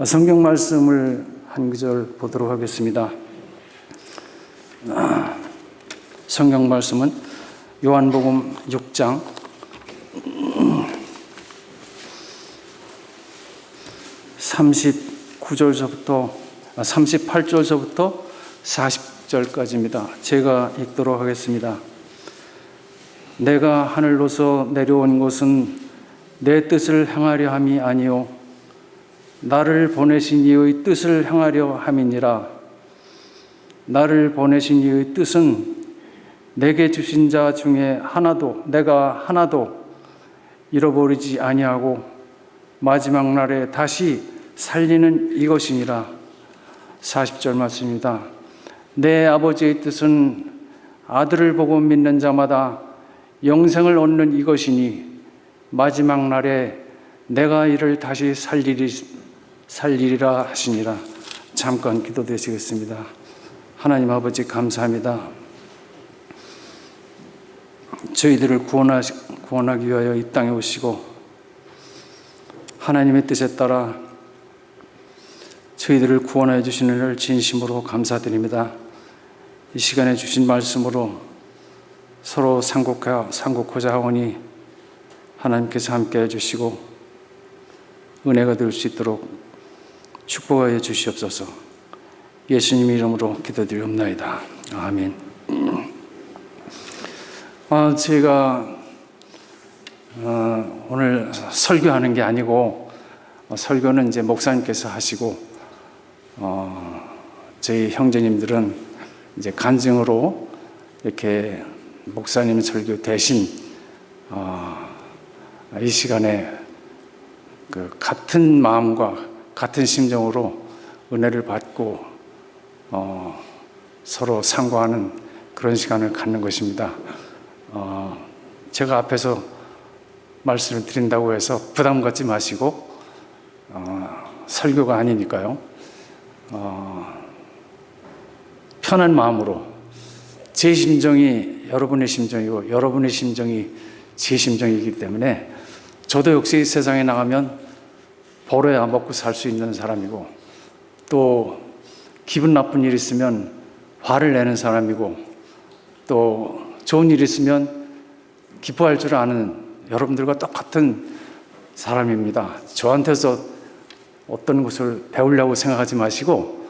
성경 말씀을 한 구절 보도록 하겠습니다. 성경 말씀은 요한복음 6장 38절서부터 40절까지입니다. 제가 읽도록 하겠습니다. 내가 하늘로서 내려온 것은 내 뜻을 행하려 함이 아니요 나를 보내신 이의 뜻을 행하려 함이니라. 나를 보내신 이의 뜻은 내게 주신 자 중에 내가 하나도 잃어버리지 아니하고 마지막 날에 다시 살리는 이것이니라. 40절 말씀입니다. 내 아버지의 뜻은 아들을 보고 믿는 자마다 영생을 얻는 이것이니 마지막 날에 내가 이를 다시 살리리라 하시니라. 잠깐 기도드리겠습니다. 하나님 아버지 감사합니다. 저희들을 구원하기 위하여 이 땅에 오시고 하나님의 뜻에 따라 저희들을 구원하여 주시는 을 진심으로 감사드립니다. 이 시간에 주신 말씀으로 서로 상고하고자 하오니 하나님께서 함께해 주시고 은혜가 될 수 있도록 축복하여 주시옵소서. 예수님 이름으로 기도드리옵나이다. 아멘. 제가 오늘 설교하는 게 아니고 설교는 이제 목사님께서 하시고 저희 형제님들은 이제 간증으로 이렇게 목사님 설교 대신 이 시간에 같은 마음과 같은 심정으로 은혜를 받고 서로 상고하는 그런 시간을 갖는 것입니다. 제가 앞에서 말씀을 드린다고 해서 부담 갖지 마시고 설교가 아니니까요. 편한 마음으로 제 심정이 여러분의 심정이고 여러분의 심정이 제 심정이기 때문에 저도 역시 세상에 나가면 벌어야 먹고 살 수 있는 사람이고 또 기분 나쁜 일 있으면 화를 내는 사람이고 또 좋은 일 있으면 기뻐할 줄 아는 여러분들과 똑같은 사람입니다. 저한테서 어떤 것을 배우려고 생각하지 마시고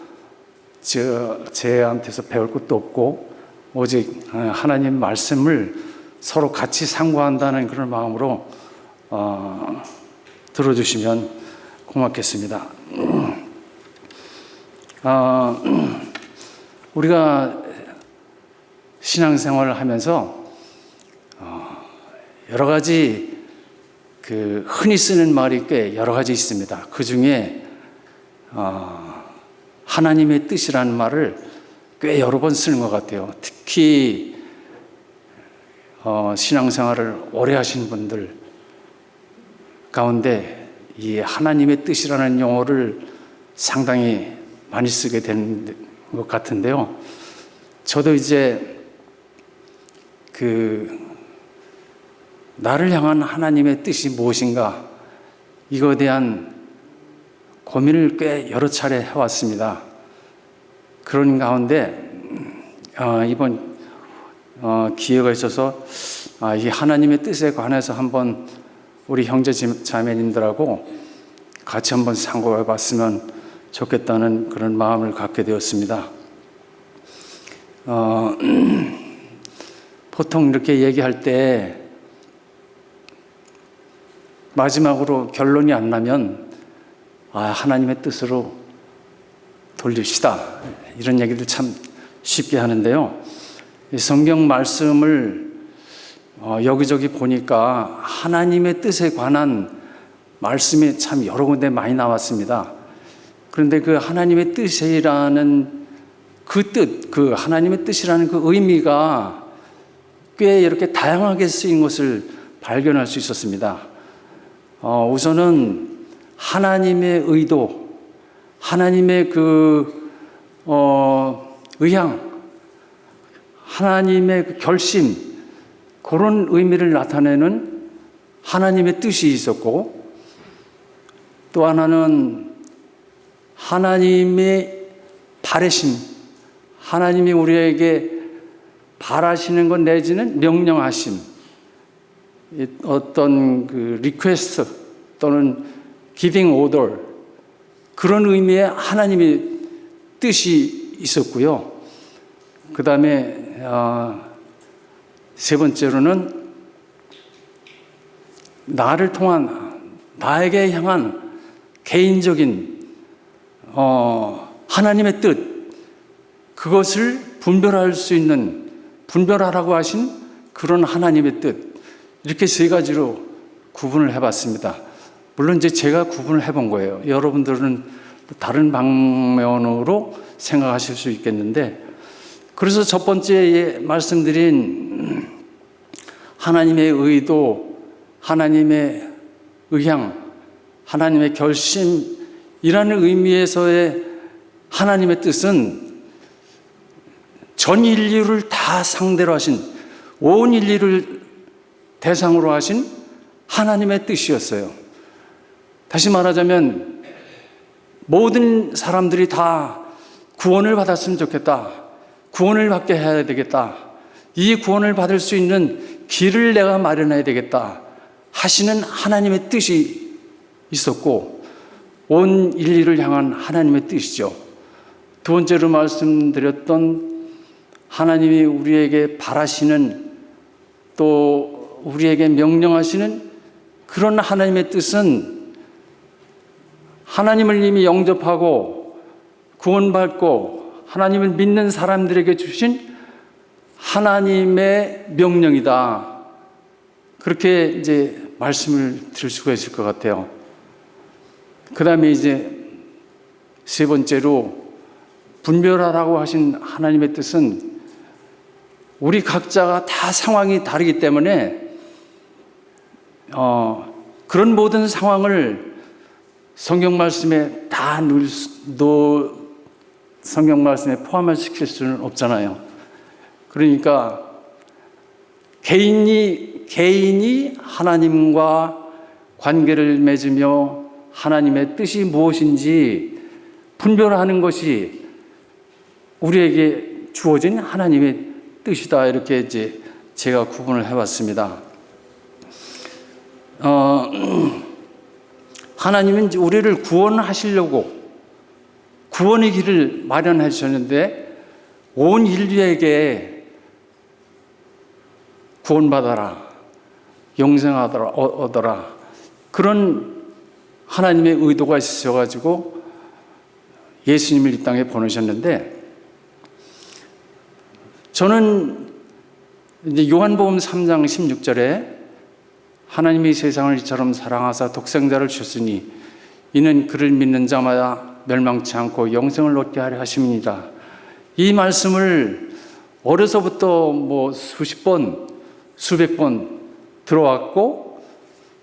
제한테서 배울 것도 없고 오직 하나님 말씀을 서로 같이 상고한다는 그런 마음으로 들어주시면 고맙겠습니다. 우리가 신앙생활을 하면서 여러 가지 흔히 쓰는 말이 꽤 여러 가지 있습니다. 그 중에 하나님의 뜻이라는 말을 꽤 여러 번 쓰는 것 같아요. 특히 신앙생활을 오래 하신 분들 가운데 이 하나님의 뜻이라는 용어를 상당히 많이 쓰게 되는 것 같은데요. 저도 이제 나를 향한 하나님의 뜻이 무엇인가 이거에 대한 고민을 꽤 여러 차례 해왔습니다. 그런 가운데 이번 기회가 있어서 이 하나님의 뜻에 관해서 한번 우리 형제 자매님들하고 같이 한번 상고해 봤으면 좋겠다는 그런 마음을 갖게 되었습니다. 보통 이렇게 얘기할 때 마지막으로 결론이 안 나면 하나님의 뜻으로 돌립시다 이런 얘기를 참 쉽게 하는데요. 이 성경 말씀을 여기저기 보니까 하나님의 뜻에 관한 말씀이 참 여러 군데 많이 나왔습니다. 그런데 그 하나님의 뜻이라는 하나님의 뜻이라는 그 의미가 꽤 이렇게 다양하게 쓰인 것을 발견할 수 있었습니다. 우선은 하나님의 의도, 하나님의 의향, 하나님의 결심, 그런 의미를 나타내는 하나님의 뜻이 있었고, 또 하나는 하나님의 바라심, 하나님이 우리에게 바라시는 것 내지는 명령하심, 어떤 그 리퀘스트 또는 giving order, 그런 의미의 하나님의 뜻이 있었고요. 그 다음에 세 번째로는 나를 통한, 나에게 향한 개인적인 하나님의 뜻, 그것을 분별할 수 있는, 분별하라고 하신 그런 하나님의 뜻, 이렇게 세 가지로 구분을 해봤습니다. 물론 이제 제가 구분을 해본 거예요. 여러분들은 다른 방면으로 생각하실 수 있겠는데, 그래서 첫 번째 말씀드린 하나님의 의도, 하나님의 의향, 하나님의 결심이라는 의미에서의 하나님의 뜻은 전 인류를 다 상대로 하신, 온 인류를 대상으로 하신 하나님의 뜻이었어요. 다시 말하자면 모든 사람들이 다 구원을 받았으면 좋겠다, 구원을 받게 해야 되겠다, 이 구원을 받을 수 있는 길을 내가 마련해야 되겠다 하시는 하나님의 뜻이 있었고, 온 인류를 향한 하나님의 뜻이죠. 두 번째로 말씀드렸던 하나님이 우리에게 바라시는, 또 우리에게 명령하시는 그런 하나님의 뜻은 하나님을 이미 영접하고 구원받고 하나님을 믿는 사람들에게 주신 하나님의 명령이다. 그렇게 이제 말씀을 드릴 수가 있을 것 같아요. 그 다음에 이제 세 번째로 분별하라고 하신 하나님의 뜻은 우리 각자가 다 상황이 다르기 때문에 그런 모든 상황을 성경 말씀에 다 성경 말씀에 포함을 시킬 수는 없잖아요. 그러니까 개인이 하나님과 관계를 맺으며 하나님의 뜻이 무엇인지 분별하는 것이 우리에게 주어진 하나님의 뜻이다. 이렇게 이제 제가 구분을 해봤습니다. 하나님은 이제 우리를 구원하시려고 구원의 길을 마련해 주셨는데, 온 인류에게 구원받아라, 영생하더라, 얻어라, 그런 하나님의 의도가 있으셔가지고 예수님을 이 땅에 보내셨는데, 저는 이제 요한복음 3장 16절에 하나님이 세상을 이처럼 사랑하사 독생자를 주셨으니 이는 그를 믿는 자마다 멸망치 않고 영생을 얻게 하려 하심이니라. 이 말씀을 어려서부터 뭐 수십 번, 수백 번 들어왔고,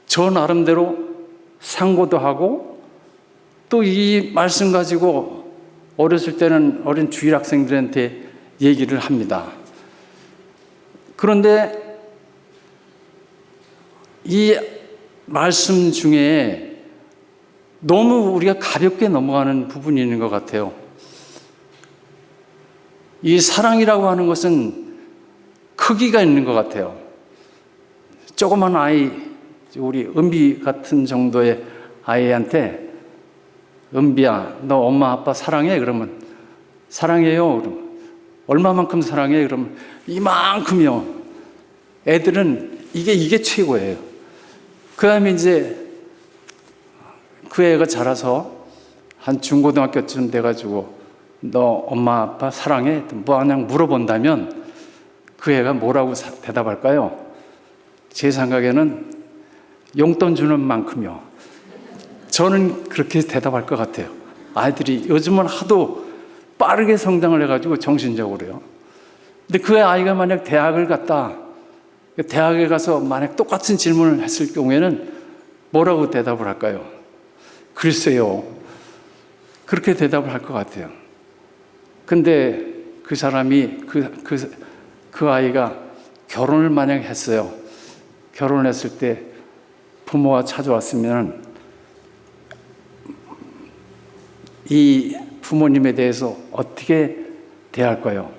저 나름대로 상고도 하고, 또 이 말씀 가지고 어렸을 때는 어린 주일 학생들한테 얘기를 합니다. 그런데 이 말씀 중에 너무 우리가 가볍게 넘어가는 부분이 있는 것 같아요. 이 사랑이라고 하는 것은 크기가 있는 것 같아요. 조그만 아이, 우리 은비 같은 정도의 아이한테 은비야, 너 엄마 아빠 사랑해? 그러면 사랑해요. 그러면 얼마만큼 사랑해? 그러면 이만큼이요. 애들은 이게 최고예요. 그 다음에 이제 그 애가 자라서 한 중고등학교쯤 돼가지고 너 엄마 아빠 사랑해? 뭐 그냥 물어본다면 그 애가 뭐라고 대답할까요? 제 생각에는 용돈 주는 만큼이요. 저는 그렇게 대답할 것 같아요. 아이들이 요즘은 하도 빠르게 성장을 해가지고 정신적으로요. 근데 그 아이가 만약 대학을 갔다, 대학에 가서 만약 똑같은 질문을 했을 경우에는 뭐라고 대답을 할까요? 글쎄요. 그렇게 대답을 할 것 같아요. 근데 그 사람이, 그 아이가 결혼을 만약 했어요. 결혼했을 때 부모가 찾아왔으면 이 부모님에 대해서 어떻게 대할까요?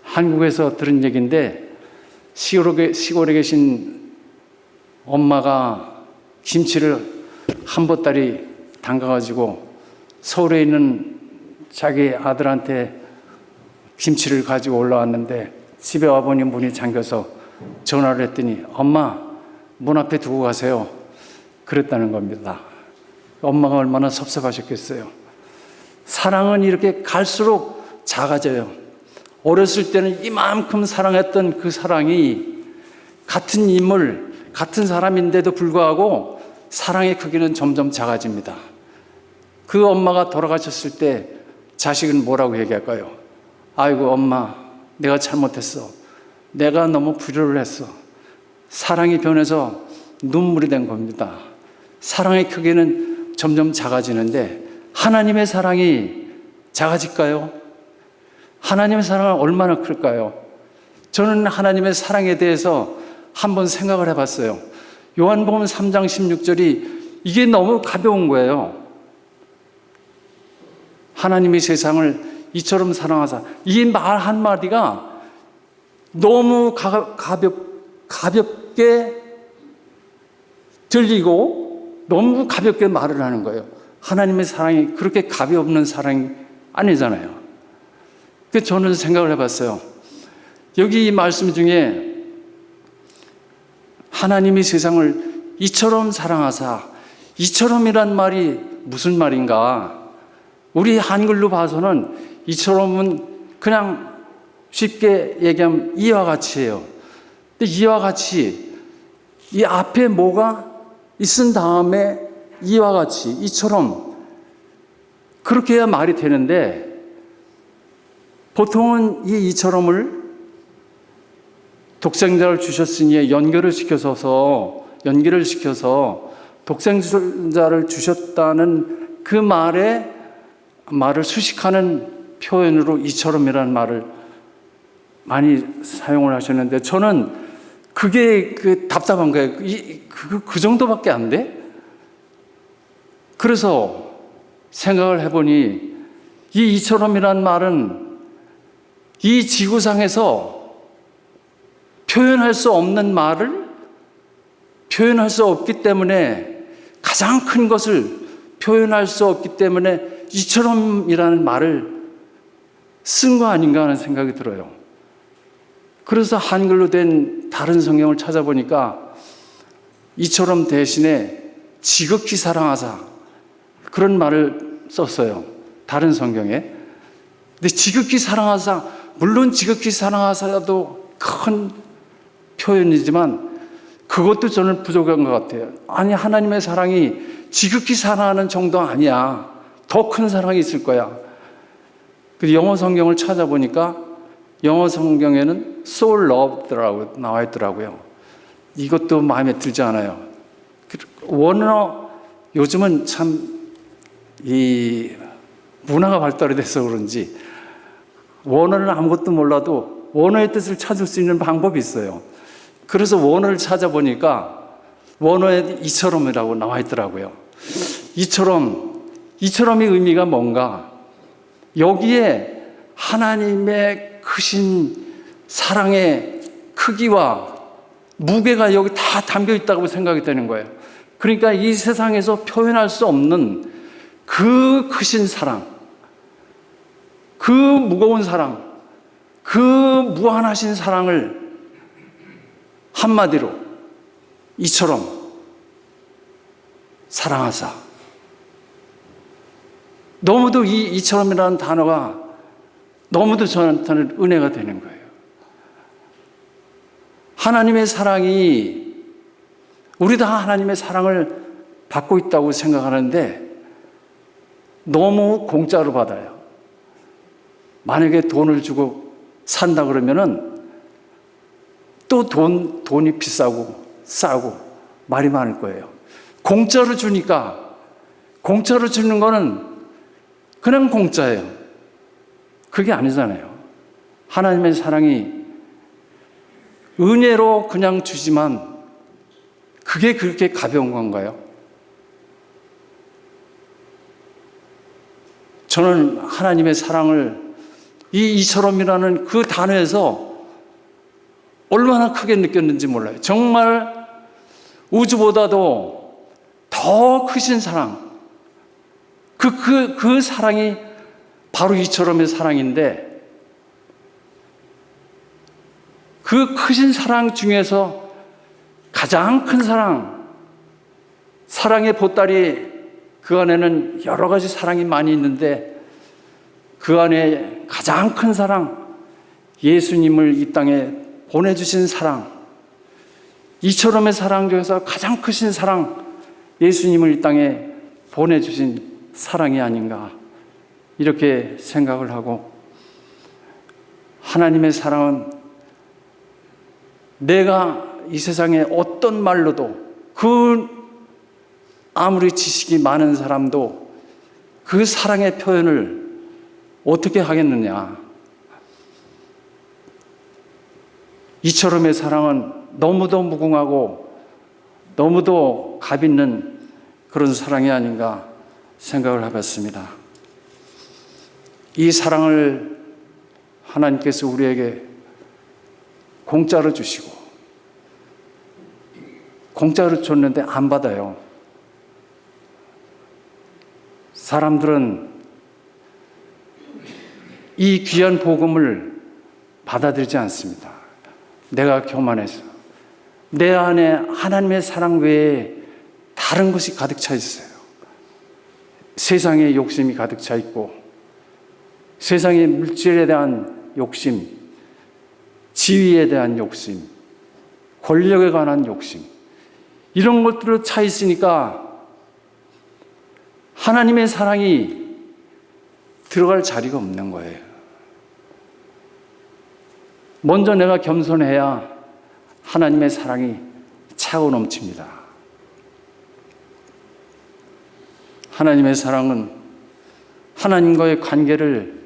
한국에서 들은 얘기인데 시골에 계신 엄마가 김치를 한 보따리 담가가지고 서울에 있는 자기 아들한테 김치를 가지고 올라왔는데 집에 와보니 문이 잠겨서 전화를 했더니 엄마 문 앞에 두고 가세요. 그랬다는 겁니다. 엄마가 얼마나 섭섭하셨겠어요. 사랑은 이렇게 갈수록 작아져요. 어렸을 때는 이만큼 사랑했던 그 사랑이 같은 인물, 같은 사람인데도 불구하고 사랑의 크기는 점점 작아집니다. 그 엄마가 돌아가셨을 때 자식은 뭐라고 얘기할까요? 아이고 엄마, 내가 잘못했어. 내가 너무 불효를 했어. 사랑이 변해서 눈물이 된 겁니다. 사랑의 크기는 점점 작아지는데 하나님의 사랑이 작아질까요? 하나님의 사랑은 얼마나 클까요? 저는 하나님의 사랑에 대해서 한번 생각을 해봤어요. 요한복음 3장 16절이 이게 너무 가벼운 거예요. 하나님이 세상을 이처럼 사랑하사. 이 말 한마디가 너무 가볍게 들리고 너무 가볍게 말을 하는 거예요. 하나님의 사랑이 그렇게 가볍는 사랑이 아니잖아요. 그래서 저는 생각을 해봤어요. 여기 이 말씀 중에 하나님이 세상을 이처럼 사랑하사, 이처럼이란 말이 무슨 말인가? 우리 한글로 봐서는 이처럼은 그냥 쉽게 얘기하면 이와 같이예요. 근데 이와 같이 이 앞에 뭐가 있은 다음에 이와 같이 이처럼 그렇게 해야 말이 되는데 보통은 이 이처럼을 독생자를 주셨으니 연결을 시켜서 독생자를 주셨다는 그 말을 수식하는 표현으로 이처럼이라는 말을 많이 사용을 하셨는데 저는 그게 답답한 거예요. 그 정도밖에 안 돼? 그래서 생각을 해보니 이 이처럼이라는 말은 이 지구상에서 표현할 수 없는 말을 표현할 수 없기 때문에 가장 큰 것을 표현할 수 없기 때문에 이처럼이라는 말을 쓴 거 아닌가 하는 생각이 들어요. 그래서 한글로 된 다른 성경을 찾아보니까 이처럼 대신에 지극히 사랑하사 그런 말을 썼어요. 다른 성경에. 근데 지극히 사랑하사, 물론 지극히 사랑하사도 큰 표현이지만 그것도 저는 부족한 것 같아요. 아니, 하나님의 사랑이 지극히 사랑하는 정도 아니야. 더 큰 사랑이 있을 거야. 그 영어 성경을 찾아보니까 영어 성경에는 so loved라고 나와 있더라고요. 이것도 마음에 들지 않아요. 원어, 요즘은 참 이 문화가 발달이 돼서 그런지 원어를 아무것도 몰라도 원어의 뜻을 찾을 수 있는 방법이 있어요. 그래서 원어를 찾아보니까 원어에 이처럼이라고 나와 있더라고요. 이처럼의 의미가 뭔가? 여기에 하나님의 크신 사랑의 크기와 무게가 여기 다 담겨 있다고 생각이 되는 거예요. 그러니까 이 세상에서 표현할 수 없는 그 크신 사랑, 그 무거운 사랑, 그 무한하신 사랑을 한마디로 이처럼 사랑하사. 너무도 이처럼이라는 단어가 너무도 저한테는 은혜가 되는 거예요. 하나님의 사랑이, 우리 다 하나님의 사랑을 받고 있다고 생각하는데 너무 공짜로 받아요. 만약에 돈을 주고 산다 그러면은 또 돈이 비싸고 싸고 말이 많을 거예요. 공짜로 주니까, 공짜로 주는 거는 그냥 공짜예요. 그게 아니잖아요. 하나님의 사랑이 은혜로 그냥 주지만 그게 그렇게 가벼운 건가요? 저는 하나님의 사랑을 이처럼이라는 그 단어에서 얼마나 크게 느꼈는지 몰라요. 정말 우주보다도 더 크신 사랑, 그 사랑이 바로 이처럼의 사랑인데, 그 크신 사랑 중에서 가장 큰 사랑, 사랑의 보따리, 그 안에는 여러 가지 사랑이 많이 있는데 그 안에 가장 큰 사랑, 예수님을 이 땅에 보내주신 사랑, 이처럼의 사랑 중에서 가장 크신 사랑, 예수님을 이 땅에 보내주신 사랑이 아닌가, 이렇게 생각을 하고, 하나님의 사랑은 내가 이 세상에 어떤 말로도, 아무리 지식이 많은 사람도 그 사랑의 표현을 어떻게 하겠느냐. 이처럼의 사랑은 너무도 무궁하고 너무도 값 있는 그런 사랑이 아닌가 생각을 해봤습니다. 이 사랑을 하나님께서 우리에게 공짜로 주시고, 공짜로 줬는데 안 받아요. 사람들은 이 귀한 복음을 받아들이지 않습니다. 내가 교만해서, 내 안에 하나님의 사랑 외에 다른 것이 가득 차 있어요. 세상의 욕심이 가득 차 있고, 세상의 물질에 대한 욕심, 지위에 대한 욕심, 권력에 관한 욕심, 이런 것들로 차 있으니까 하나님의 사랑이 들어갈 자리가 없는 거예요. 먼저 내가 겸손해야 하나님의 사랑이 차고 넘칩니다. 하나님의 사랑은 하나님과의 관계를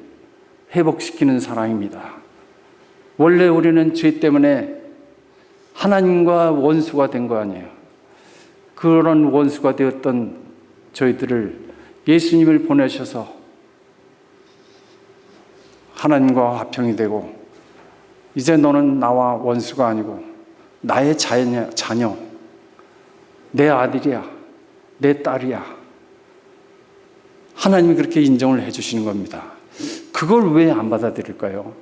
회복시키는 사랑입니다. 원래 우리는 죄 때문에 하나님과 원수가 된 거 아니에요. 그런 원수가 되었던 저희들을 예수님을 보내셔서 하나님과 화평이 되고, 이제 너는 나와 원수가 아니고 나의 자녀, 내 아들이야, 내 딸이야. 하나님이 그렇게 인정을 해주시는 겁니다. 그걸 왜 안 받아들일까요?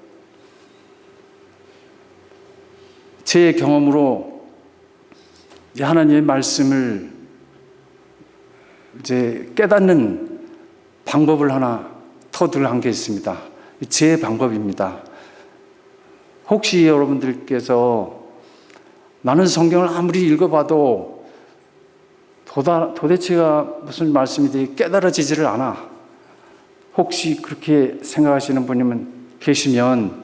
제 경험으로 하나님의 말씀을 이제 깨닫는 방법을 하나 터득한 게 있습니다. 제 방법입니다. 혹시 여러분들께서 나는 성경을 아무리 읽어봐도 도대체가 무슨 말씀인지 깨달아지지를 않아, 혹시 그렇게 생각하시는 분이면 계시면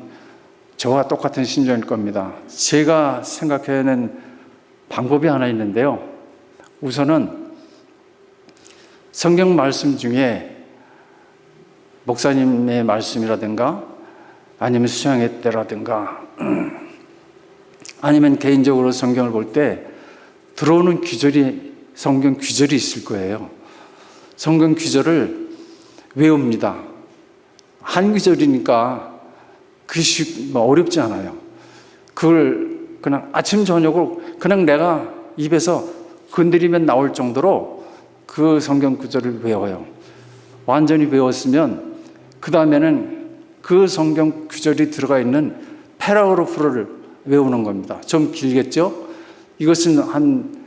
저와 똑같은 심정일 겁니다. 제가 생각해낸 방법이 하나 있는데요. 우선은 성경 말씀 중에 목사님의 말씀이라든가 아니면 수양회 때라든가 아니면 개인적으로 성경을 볼 때 들어오는 성경 귀절이 있을 거예요. 성경 귀절을 외웁니다. 한 귀절이니까 그게 어렵지 않아요. 그걸 그냥 아침 저녁으로 그냥 내가 입에서 건드리면 나올 정도로 그 성경 구절을 외워요. 완전히 외웠으면 그 다음에는 그 성경 구절이 들어가 있는 패러그래프를 외우는 겁니다. 좀 길겠죠? 이것은 한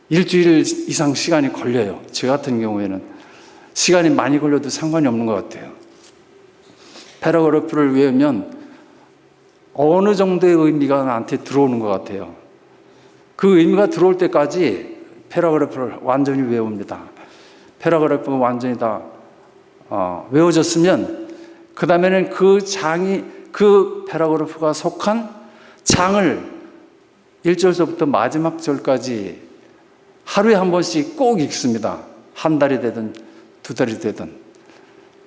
일주일 이상 시간이 걸려요. 저 같은 경우에는 시간이 많이 걸려도 상관이 없는 것 같아요. 패러그래프를 외우면 어느 정도의 의미가 나한테 들어오는 것 같아요. 그 의미가 들어올 때까지 패러그래프를 완전히 외웁니다. 패러그래프가 완전히 다 외워졌으면 그 다음에는 그 패러그래프가 속한 장을 1절서부터 마지막 절까지 하루에 한 번씩 꼭 읽습니다. 한 달이 되든 두 달이 되든.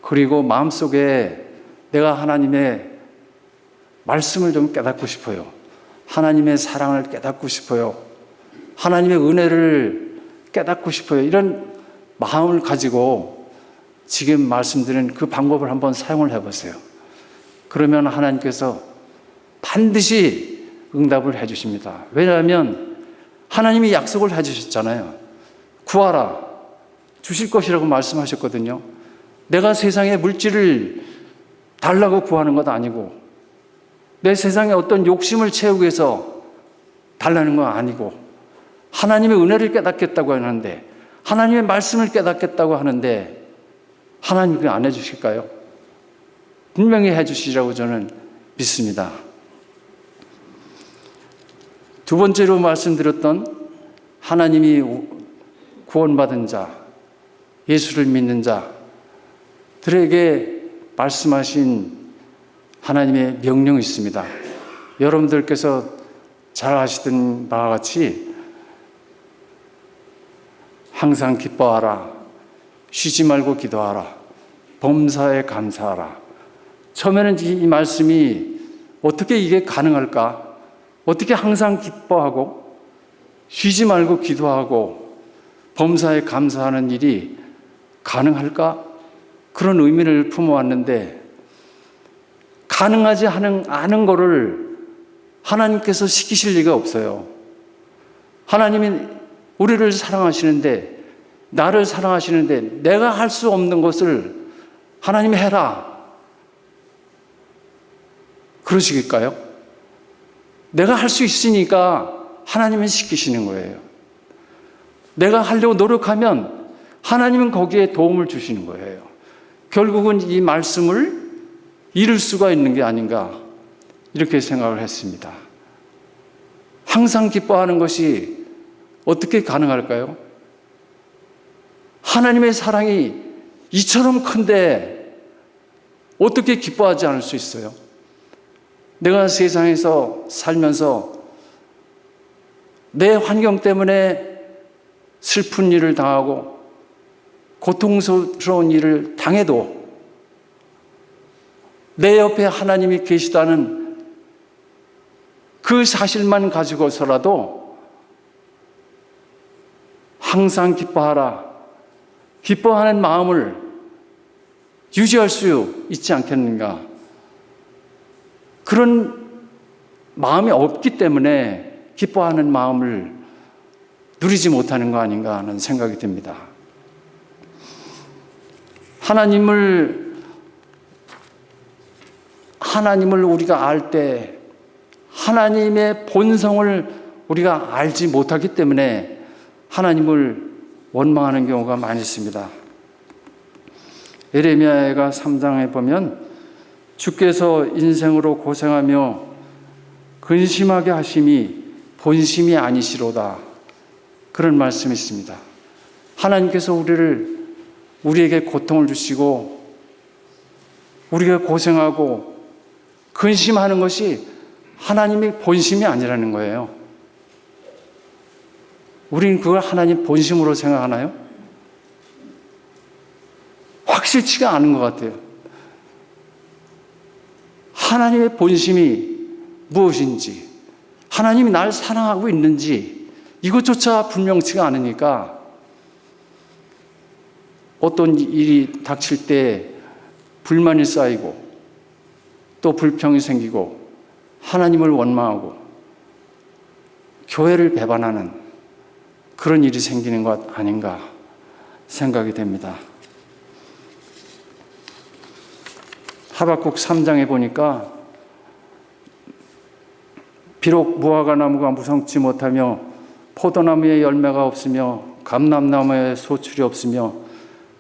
그리고 마음속에 내가 하나님의 말씀을 좀 깨닫고 싶어요. 하나님의 사랑을 깨닫고 싶어요. 하나님의 은혜를 깨닫고 싶어요. 이런 마음을 가지고 지금 말씀드린 그 방법을 한번 사용을 해보세요. 그러면 하나님께서 반드시 응답을 해주십니다. 왜냐하면 하나님이 약속을 해주셨잖아요. 구하라, 주실 것이라고 말씀하셨거든요. 내가 세상에 물질을 달라고 구하는 것 아니고, 내 세상에 어떤 욕심을 채우기 위해서 달라는 건 아니고, 하나님의 은혜를 깨닫겠다고 하는데, 하나님의 말씀을 깨닫겠다고 하는데 하나님 그거 안 해주실까요? 분명히 해주시라고 저는 믿습니다. 두 번째로 말씀드렸던 하나님이 구원받은 자, 예수를 믿는 자들에게 말씀하신 하나님의 명령이 있습니다. 여러분들께서 잘 아시던 바와 같이 항상 기뻐하라, 쉬지 말고 기도하라, 범사에 감사하라. 처음에는 이 말씀이 어떻게 이게 가능할까? 어떻게 항상 기뻐하고 쉬지 말고 기도하고 범사에 감사하는 일이 가능할까? 그런 의미를 품어왔는데, 가능하지 않은 거를 하나님께서 시키실 리가 없어요. 하나님이 우리를 사랑하시는데, 나를 사랑하시는데 내가 할 수 없는 것을 하나님이 해라, 그러시길까요? 내가 할 수 있으니까 하나님은 시키시는 거예요. 내가 하려고 노력하면 하나님은 거기에 도움을 주시는 거예요. 결국은 이 말씀을 이룰 수가 있는 게 아닌가, 이렇게 생각을 했습니다. 항상 기뻐하는 것이 어떻게 가능할까요? 하나님의 사랑이 이처럼 큰데 어떻게 기뻐하지 않을 수 있어요? 내가 세상에서 살면서 내 환경 때문에 슬픈 일을 당하고 고통스러운 일을 당해도 내 옆에 하나님이 계시다는 그 사실만 가지고서라도 항상 기뻐하라, 기뻐하는 마음을 유지할 수 있지 않겠는가. 그런 마음이 없기 때문에 기뻐하는 마음을 누리지 못하는 거 아닌가 하는 생각이 듭니다. 하나님을 우리가 알 때 하나님의 본성을 우리가 알지 못하기 때문에 하나님을 원망하는 경우가 많이 있습니다. 예레미야가 3장에 보면 주께서 인생으로 고생하며 근심하게 하심이 본심이 아니시로다, 그런 말씀이 있습니다. 하나님께서 우리에게 고통을 주시고 우리가 고생하고 근심하는 것이 하나님의 본심이 아니라는 거예요. 우리는 그걸 하나님 본심으로 생각하나요? 확실치가 않은 것 같아요. 하나님의 본심이 무엇인지, 하나님이 날 사랑하고 있는지 이것조차 분명치가 않으니까 어떤 일이 닥칠 때 불만이 쌓이고 또 불평이 생기고 하나님을 원망하고 교회를 배반하는 그런 일이 생기는 것 아닌가 생각이 됩니다. 하박국 3장에 보니까 비록 무화과 나무가 무성치 못하며 포도나무에 열매가 없으며 감람나무에 소출이 없으며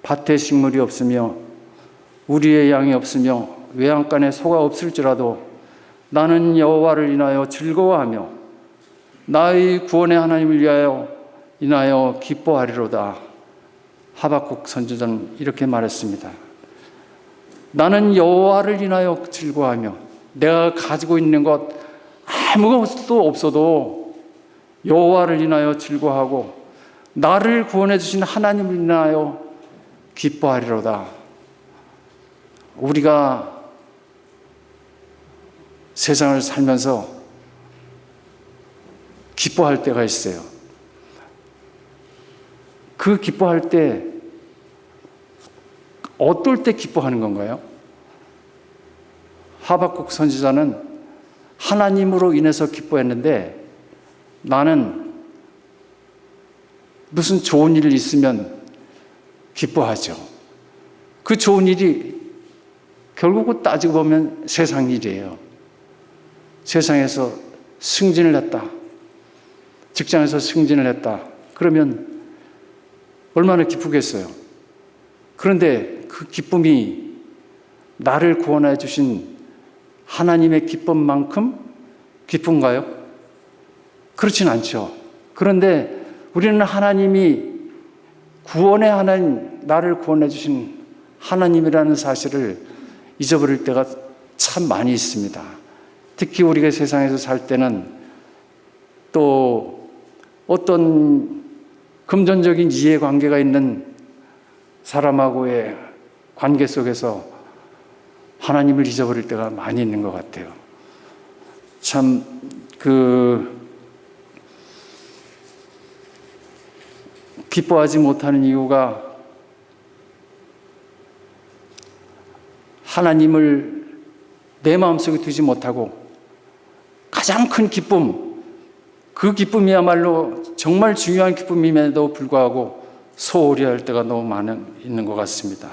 밭에 식물이 없으며 우리의 양이 없으며 외양간에 소가 없을지라도 나는 여호와를 인하여 즐거워하며 나의 구원의 하나님을 위하여 인하여 기뻐하리로다. 하박국 선지자는 이렇게 말했습니다. 나는 여호와를 인하여 즐거워하며, 내가 가지고 있는 것 아무것도 없어도 여호와를 인하여 즐거워하고 나를 구원해 주신 하나님을 인하여 기뻐하리로다. 우리가 세상을 살면서 기뻐할 때가 있어요. 그 기뻐할 때 어떨 때 기뻐하는 건가요? 하박국 선지자는 하나님으로 인해서 기뻐했는데 나는 무슨 좋은 일이 있으면 기뻐하죠. 그 좋은 일이 결국은 따지고 보면 세상 일이에요. 세상에서 승진을 했다. 직장에서 승진을 했다. 그러면 얼마나 기쁘겠어요. 그런데 그 기쁨이 나를 구원해 주신 하나님의 기쁨만큼 기쁜가요? 그렇진 않죠. 그런데 우리는 하나님이 구원의 하나님, 나를 구원해 주신 하나님이라는 사실을 잊어버릴 때가 참 많이 있습니다. 특히 우리가 세상에서 살 때는 또 어떤 금전적인 이해관계가 있는 사람하고의 관계 속에서 하나님을 잊어버릴 때가 많이 있는 것 같아요. 참 기뻐하지 못하는 이유가 하나님을 내 마음속에 두지 못하고 가장 큰 기쁨, 그 기쁨이야말로 정말 중요한 기쁨임에도 불구하고 소홀히 할 때가 너무 있는 것 같습니다.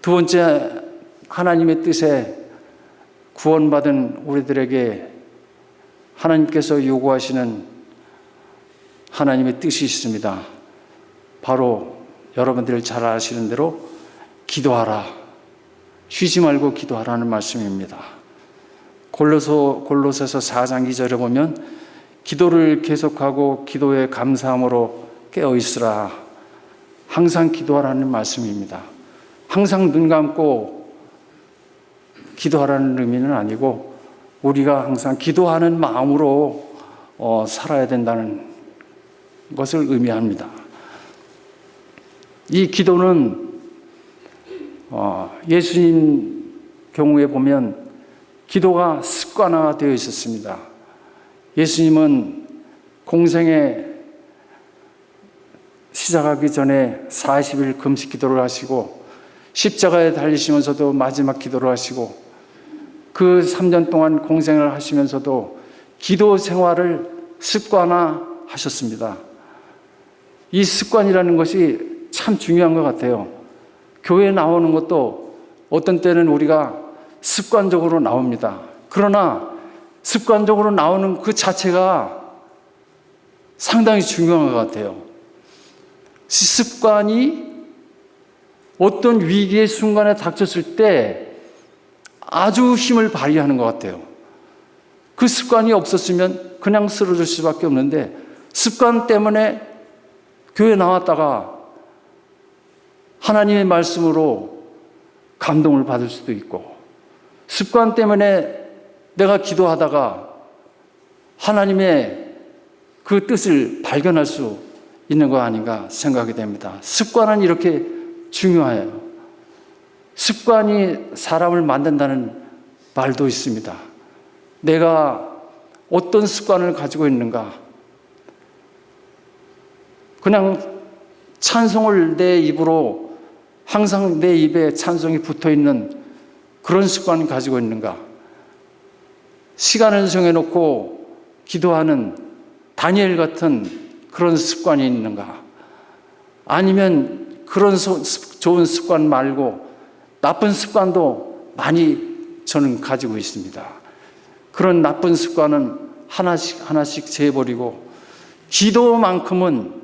두 번째, 하나님의 뜻에 구원받은 우리들에게 하나님께서 요구하시는 하나님의 뜻이 있습니다. 바로 여러분들 잘 아시는 대로 기도하라. 쉬지 말고 기도하라는 말씀입니다. 골로새서 4장 2절에 보면 기도를 계속하고 기도에 감사함으로 깨어있으라. 항상 기도하라는 말씀입니다. 항상 눈 감고 기도하라는 의미는 아니고 우리가 항상 기도하는 마음으로 살아야 된다는 것을 의미합니다. 이 기도는 예수님 경우에 보면 기도가 습관화가 되어 있었습니다. 예수님은 공생에 시작하기 전에 40일 금식 기도를 하시고 십자가에 달리시면서도 마지막 기도를 하시고 그 3년 동안 공생을 하시면서도 기도 생활을 습관화하셨습니다. 이 습관이라는 것이 참 중요한 것 같아요. 교회에 나오는 것도 어떤 때는 우리가 습관적으로 나옵니다. 그러나 습관적으로 나오는 그 자체가 상당히 중요한 것 같아요. 습관이 어떤 위기의 순간에 닥쳤을 때 아주 힘을 발휘하는 것 같아요. 그 습관이 없었으면 그냥 쓰러질 수밖에 없는데 습관 때문에 교회 나왔다가 하나님의 말씀으로 감동을 받을 수도 있고 습관 때문에 내가 기도하다가 하나님의 그 뜻을 발견할 수 있는 거 아닌가 생각이 됩니다. 습관은 이렇게 중요해요. 습관이 사람을 만든다는 말도 있습니다. 내가 어떤 습관을 가지고 있는가? 그냥 찬송을 내 입으로 항상 내 입에 찬송이 붙어있는 그런 습관을 가지고 있는가? 시간을 정해놓고 기도하는 다니엘 같은 그런 습관이 있는가? 아니면 그런 좋은 습관 말고 나쁜 습관도 많이 저는 가지고 있습니다. 그런 나쁜 습관은 하나씩 제해버리고 기도만큼은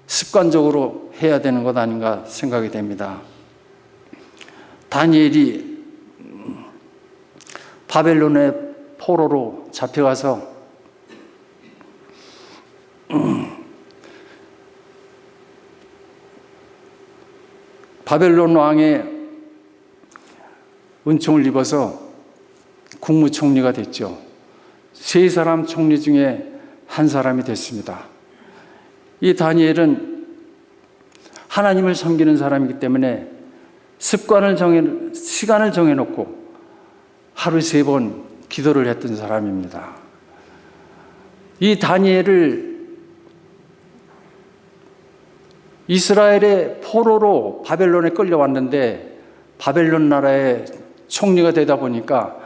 습관적으로 해야 되는 것 아닌가 생각이 됩니다. 다니엘이 바벨론의 포로로 잡혀가서 바벨론 왕의 은총을 입어서 국무총리가 됐죠. 3사람 총리 중에 한 사람이 됐습니다. 이 다니엘은 하나님을 섬기는 사람이기 때문에 시간을 정해놓고 하루 3번 기도를 했던 사람입니다. 이 다니엘을 이스라엘의 포로로 바벨론에 끌려왔는데 바벨론 나라의 총리가 되다 보니까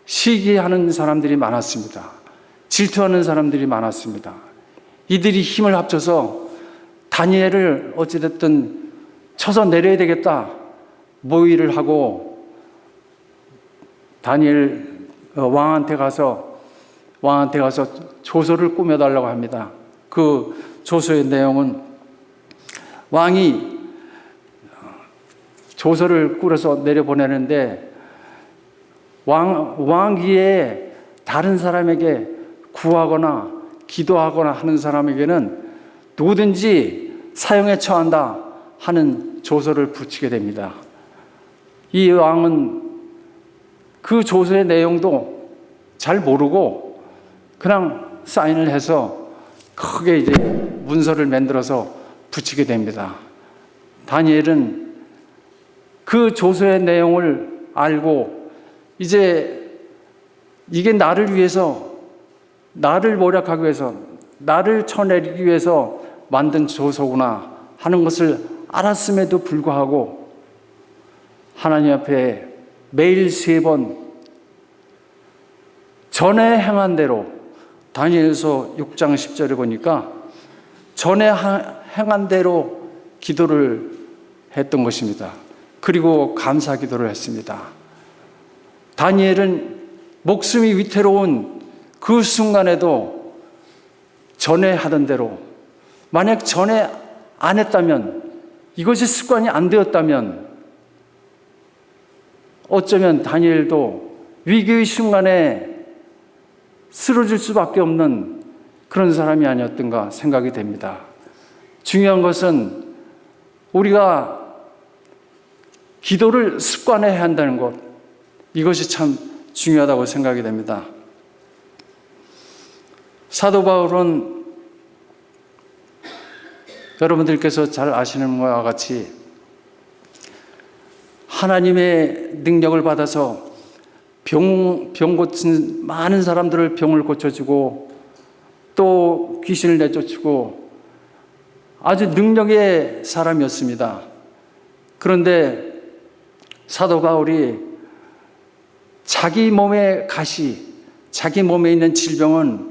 시기하는 사람들이 많았습니다. 질투하는 사람들이 많았습니다. 이들이 힘을 합쳐서 다니엘을 어찌됐든 쳐서 내려야 되겠다 모의를 하고 다니엘 왕한테 가서 조서를 꾸며달라고 합니다. 그 조서의 내용은 왕이 조서를 꾸려서 내려보내는데 왕위에 다른 사람에게 구하거나 기도하거나 하는 사람에게는 누구든지 사형에 처한다 하는 조서를 붙이게 됩니다. 이 왕은 그 조서의 내용도 잘 모르고 그냥 사인을 해서 크게 이제 문서를 만들어서 붙이게 됩니다. 다니엘은 그 조서의 내용을 알고 이제 이게 나를 위해서, 나를 모략하기 위해서, 나를 쳐내리기 위해서 만든 조서구나 하는 것을 알았음에도 불구하고 하나님 앞에 매일 3번 전에 행한 대로, 다니엘서 6장 10절에 보니까 전에 행한 대로 기도를 했던 것입니다. 그리고 감사 기도를 했습니다. 다니엘은 목숨이 위태로운 그 순간에도 전에 하던 대로, 만약 전에 안 했다면, 이것이 습관이 안 되었다면 어쩌면 다니엘도 위기의 순간에 쓰러질 수밖에 없는 그런 사람이 아니었던가 생각이 됩니다. 중요한 것은 우리가 기도를 습관화해야 한다는 것, 이것이 참 중요하다고 생각이 됩니다. 사도 바울은 여러분들께서 잘 아시는 것과 같이 하나님의 능력을 받아서 병 고친 많은 사람들을 병을 고쳐주고 또 귀신을 내쫓고 아주 능력의 사람이었습니다. 그런데 사도 바울이 자기 몸의 가시, 자기 몸에 있는 질병은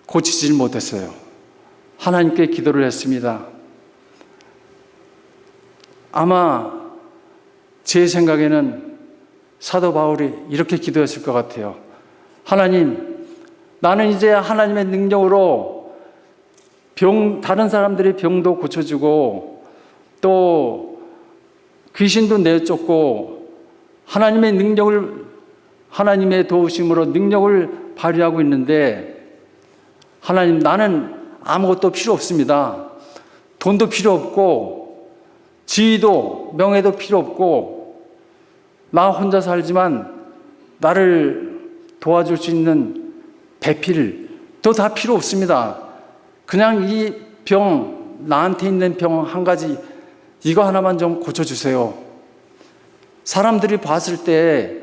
고치질 못했어요. 하나님께 기도를 했습니다. 아마 제 생각에는 사도 바울이 이렇게 기도했을 것 같아요. 하나님, 나는 이제 하나님의 능력으로 다른 사람들의 병도 고쳐주고 또 귀신도 내쫓고 하나님의 능력을, 하나님의 도우심으로 능력을 발휘하고 있는데 하나님, 나는 아무것도 필요 없습니다. 돈도 필요 없고 지위도 명예도 필요 없고 나 혼자 살지만 나를 도와줄 수 있는 배필도 다 필요 없습니다. 그냥 이 병, 나한테 있는 병 한 가지, 이거 하나만 좀 고쳐주세요. 사람들이 봤을 때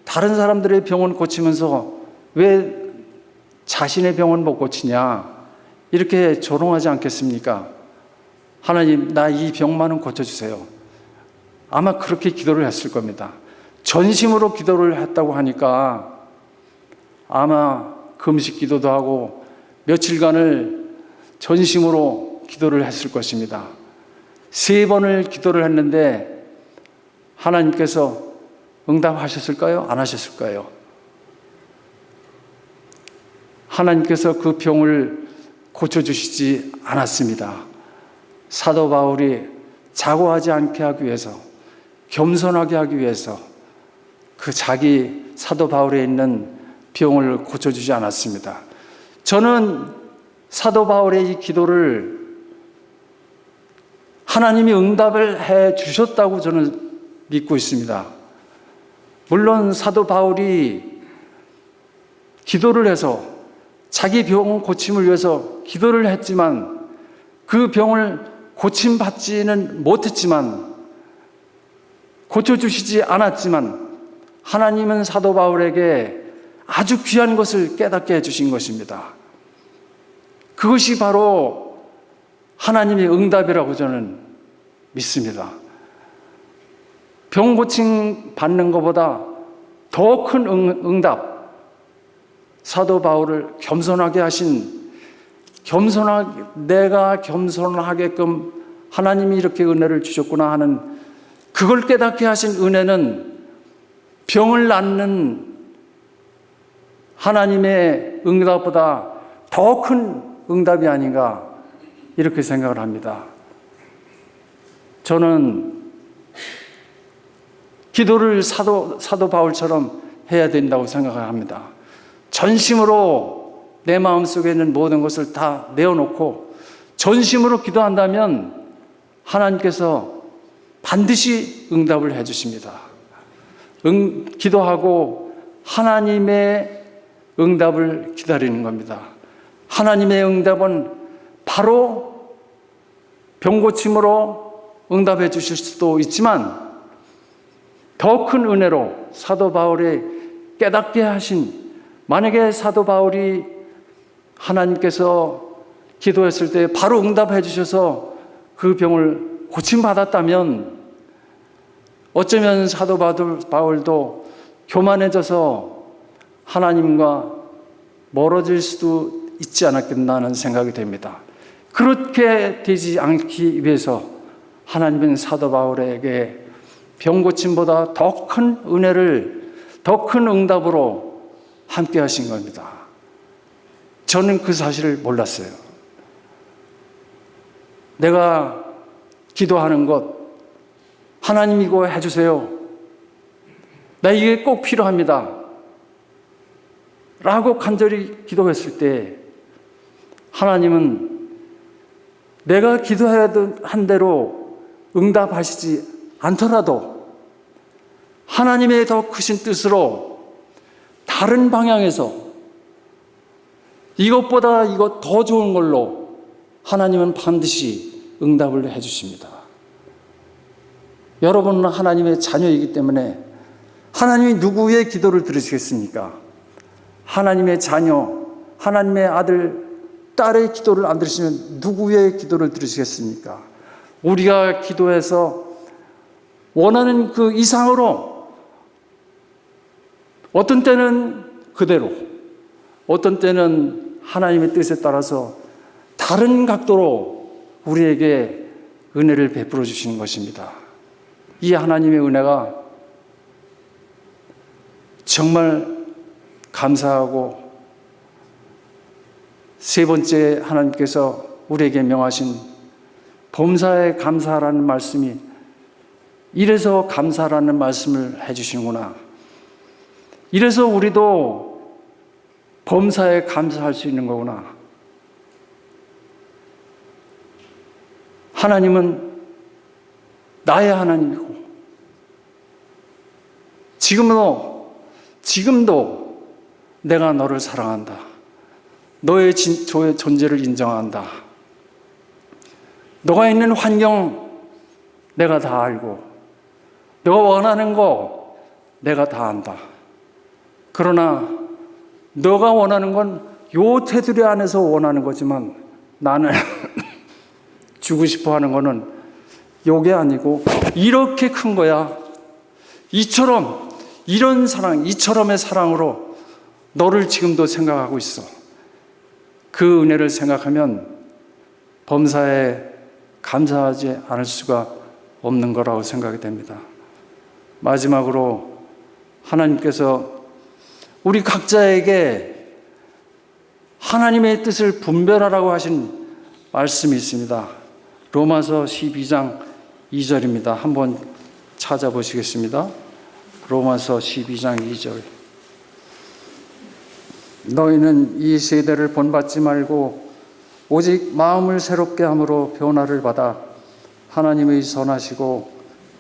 다른 사람들의 병은 고치면서 왜 자신의 병은 못 고치냐, 이렇게 조롱하지 않겠습니까? 하나님, 나 이 병만은 고쳐주세요. 아마 그렇게 기도를 했을 겁니다. 전심으로 기도를 했다고 하니까 아마 금식 기도도 하고 며칠간을 전심으로 기도를 했을 것입니다. 3번을 기도를 했는데 하나님께서 응답하셨을까요? 안 하셨을까요? 하나님께서 그 병을 고쳐주시지 않았습니다. 사도 바울이 자고하지 않게 하기 위해서, 겸손하게 하기 위해서 그 자기 사도 바울에 있는 병을 고쳐주지 않았습니다. 저는 사도 바울의 이 기도를 하나님이 응답을 해 주셨다고 저는 믿고 있습니다. 물론 사도 바울이 기도를 해서 자기 병 고침을 위해서 기도를 했지만 그 병을 고침받지는 못했지만, 고쳐주시지 않았지만 하나님은 사도 바울에게 아주 귀한 것을 깨닫게 해주신 것입니다. 그것이 바로 하나님의 응답이라고 저는 믿습니다. 병 고침 받는 것보다 더 큰 응답, 사도 바울을 겸손하게 하신, 내가 겸손하게끔 하나님이 이렇게 은혜를 주셨구나 하는, 그걸 깨닫게 하신 은혜는 병을 낫는 하나님의 응답보다 더 큰 응답이 아닌가, 이렇게 생각을 합니다. 저는 기도를 사도 바울처럼 해야 된다고 생각을 합니다. 전심으로 내 마음속에 있는 모든 것을 다 내어놓고 전심으로 기도한다면 하나님께서 반드시 응답을 해주십니다. 기도하고 하나님의 응답을 기다리는 겁니다. 하나님의 응답은 바로 병고침으로 응답해 주실 수도 있지만 더 큰 은혜로 사도 바울이 깨닫게 하신, 만약에 사도 바울이 하나님께서 기도했을 때 바로 응답해 주셔서 그 병을 고침받았다면 어쩌면 사도 바울도 교만해져서 하나님과 멀어질 수도 있지 않았겠나 하는 생각이 됩니다. 그렇게 되지 않기 위해서 하나님은 사도 바울에게 병고침보다 더 큰 은혜를, 더 큰 응답으로 함께 하신 겁니다. 저는 그 사실을 몰랐어요. 내가 기도하는 것, 하나님 이거 해주세요, 나 이게 꼭 필요합니다 라고 간절히 기도했을 때 하나님은 내가 기도해야 한 대로 응답하시지 않더라도 하나님의 더 크신 뜻으로 다른 방향에서 이것보다 이것 더 좋은 걸로 하나님은 반드시 응답을 해주십니다. 여러분은 하나님의 자녀이기 때문에 하나님이 누구의 기도를 들으시겠습니까? 하나님의 자녀, 하나님의 아들, 딸의 기도를 안 들으시면 누구의 기도를 들으시겠습니까? 우리가 기도해서 원하는 그 이상으로, 어떤 때는 그대로, 어떤 때는 하나님의 뜻에 따라서 다른 각도로 우리에게 은혜를 베풀어 주시는 것입니다. 이 하나님의 은혜가 정말 감사하고, 세 번째 하나님께서 우리에게 명하신 범사에 감사하라는 말씀이, 이래서 감사라는 말씀을 해주시는구나, 이래서 우리도 범사에 감사할 수 있는 거구나. 하나님은 나의 하나님이고 지금도 내가 너를 사랑한다, 너의 존재를 인정한다, 너가 있는 환경 내가 다 알고 너가 원하는 거 내가 다 안다. 그러나 너가 원하는 건 요 테두리 안에서 원하는 거지만 나는 주고 싶어 하는 거는 요게 아니고 이렇게 큰 거야. 이처럼, 이런 사랑, 이처럼의 사랑으로 너를 지금도 생각하고 있어. 그 은혜를 생각하면 범사에 감사하지 않을 수가 없는 거라고 생각이 됩니다. 마지막으로 하나님께서 우리 각자에게 하나님의 뜻을 분별하라고 하신 말씀이 있습니다. 로마서 12장 2절입니다. 한번 찾아보시겠습니다. 로마서 12장 2절. 너희는 이 세대를 본받지 말고 오직 마음을 새롭게 함으로 변화를 받아 하나님의 선하시고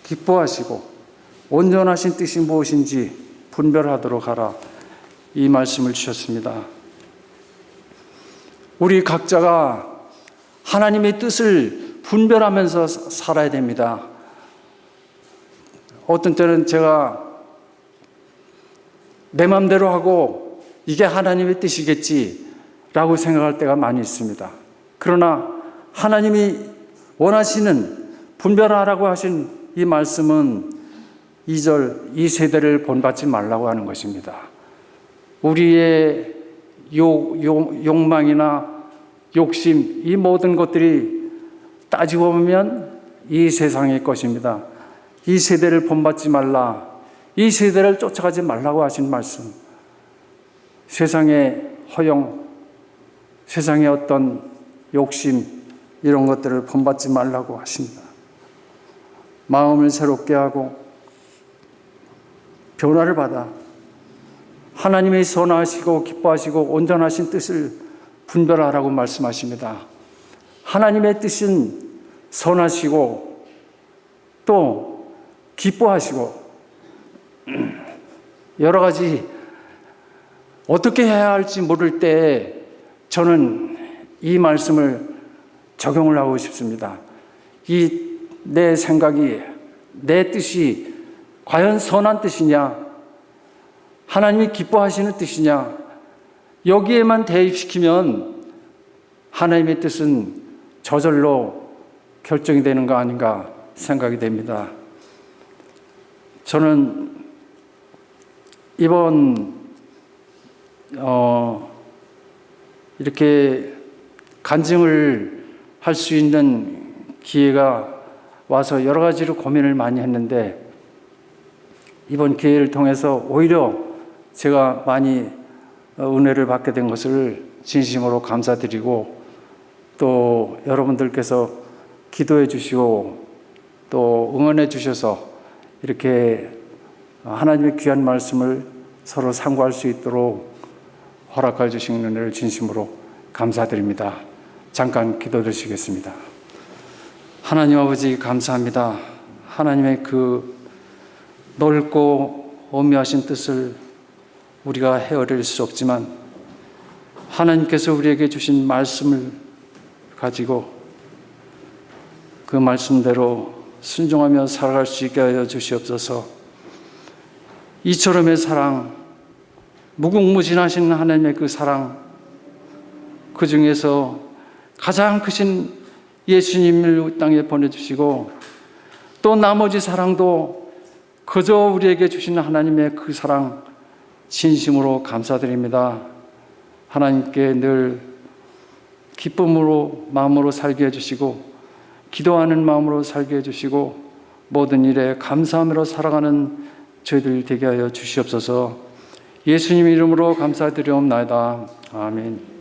기뻐하시고 온전하신 뜻이 무엇인지 분별하도록 하라. 이 말씀을 주셨습니다. 우리 각자가 하나님의 뜻을 분별하면서 살아야 됩니다. 어떤 때는 제가 내 마음대로 하고 이게 하나님의 뜻이겠지라고 생각할 때가 많이 있습니다. 그러나 하나님이 원하시는 분별하라고 하신 이 말씀은 2절 이 세대를 본받지 말라고 하는 것입니다. 우리의 욕망이나 욕심 이 모든 것들이 따지고 보면 이 세상의 것입니다. 이 세대를 본받지 말라. 이 세대를 쫓아가지 말라고 하신 말씀. 세상의 허영, 세상의 어떤 욕심 이런 것들을 본받지 말라고 하십니다. 마음을 새롭게 하고 변화를 받아 하나님의 선하시고 기뻐하시고 온전하신 뜻을 분별하라고 말씀하십니다. 하나님의 뜻은 선하시고 또 기뻐하시고 여러 가지 어떻게 해야 할지 모를 때 저는 이 말씀을 적용을 하고 싶습니다. 이 내 생각이, 내 뜻이 과연 선한 뜻이냐, 하나님이 기뻐하시는 뜻이냐, 여기에만 대입시키면 하나님의 뜻은 저절로 결정이 되는 거 아닌가 생각이 됩니다. 저는 이번 이렇게 간증을 할 수 있는 기회가 와서 여러 가지로 고민을 많이 했는데 이번 기회를 통해서 오히려 제가 많이 은혜를 받게 된 것을 진심으로 감사드리고 또 여러분들께서 기도해 주시고 또 응원해 주셔서 이렇게 하나님의 귀한 말씀을 서로 상고할 수 있도록 허락해 주신 은혜를 진심으로 감사드립니다. 잠깐 기도드리겠습니다. 하나님 아버지 감사합니다. 하나님의 그 넓고 오묘하신 뜻을 우리가 헤아릴 수 없지만 하나님께서 우리에게 주신 말씀을 가지고 그 말씀대로 순종하며 살아갈 수 있게 하여 주시옵소서. 이처럼의 사랑, 무궁무진하신 하나님의 그 사랑, 그 중에서 가장 크신 예수님을 땅에 보내주시고 또 나머지 사랑도 그저 우리에게 주신 하나님의 그 사랑 진심으로 감사드립니다. 하나님께 늘 기쁨으로 마음으로 살게 해주시고 기도하는 마음으로 살게 해주시고 모든 일에 감사함으로 살아가는 저희들 되게 하여 주시옵소서. 예수님 이름으로 감사드리옵나이다. 아멘.